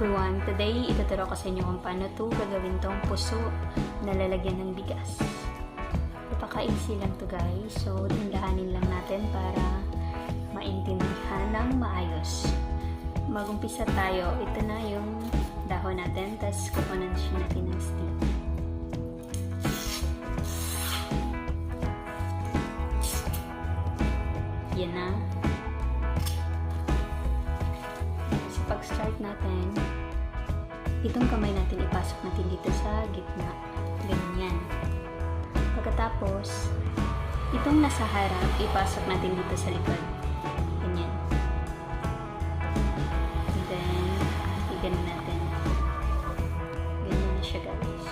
everyone! Today, ituturo ko sa inyo kung paano gagawin tong puso na lalagyan ng bigas. Napaka-easy lang to guys. So, tindahanin lang natin para maintindihan ng maayos. Mag-umpisa tayo. Ito na yung dahon natin. Tapos, kukunan siya natin ng stick. Yan na. Pag-start natin, itong kamay natin ipasok natin dito sa gitna. Ganyan. Pagkatapos, itong nasa harap, ipasok natin dito sa likod. Ganyan. And then, iganon natin. Ganyan na siya guys.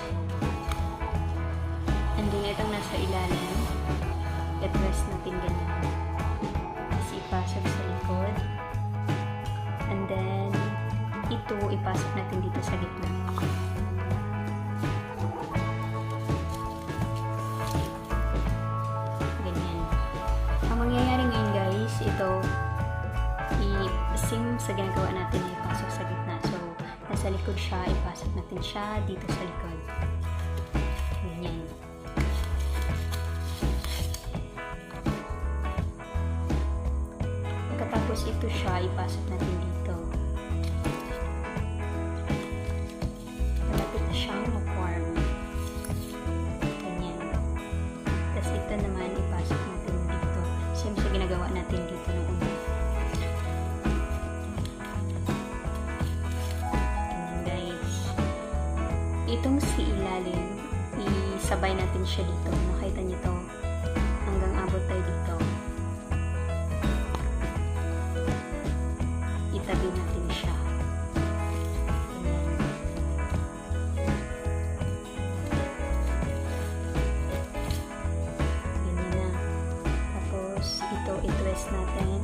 And then, itong nasa ilalim, i-press natin ganyan. Tapos ipasok sa likod. And then, ito ipasok natin dito sa gitna. Ganyan. Ang mangyayari ngayon guys, ito same sa ginagawa natin na ipasok sa gitna. So, nasa likod siya, ipasok natin siya dito sa likod. Ganyan. Pagkatapos ito siya, ipasok natin dito. Malapit na siyang ma-form. Ganyan. Tapos ito naman, ipasok natin dito. Same sa ginagawa natin dito ng una. Ganyan guys. Itong si ilalim, isabay natin siya dito. Nakita niyo to? Hanggang abot tayo dito. Itabi natin siya. Ganyan na. Tapos, ito i-twist natin.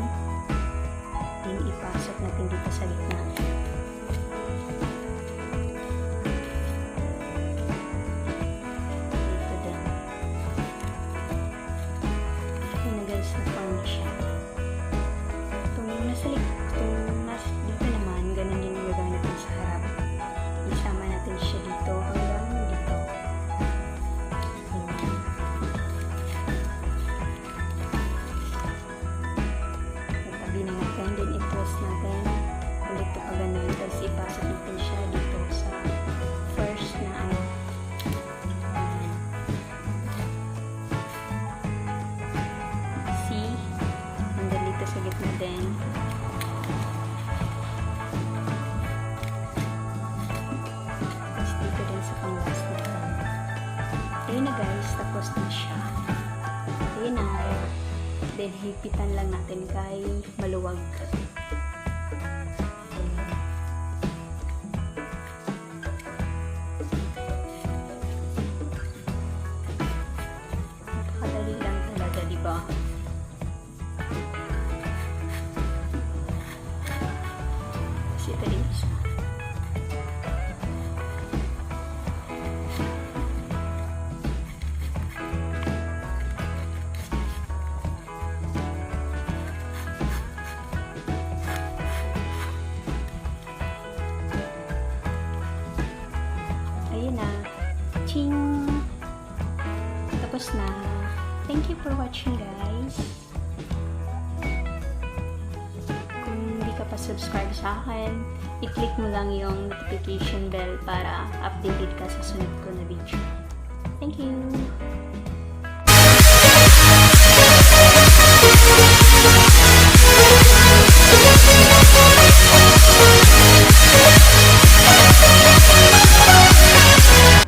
Then, ipasok natin dito sa gitna. Dito din. Yun na guys, na-form na siya. Itong nasa likod. Dito naman, ganun din yung gagawin natin sa harap. Isama natin siya dito hanggang dito. Ganyan. Natabi na natin, then i-twist natin. Ulit ito pa ganun. Tapos ipasok natin siya dito sa first na ano. See? Hanggang dito sa gitna din. Ayun na guys, tapos na siya. Ayun na. Then, hipitan lang natin kay maluwag. Napakadali lang talaga, diba? Kasi ito din siya. Ayun na. Ching! Tapos na. Thank you for watching guys. Kung hindi ka pa subscribe sa akin, i-click mo lang yung notification bell para updated ka sa sunod ko na video. Thank you!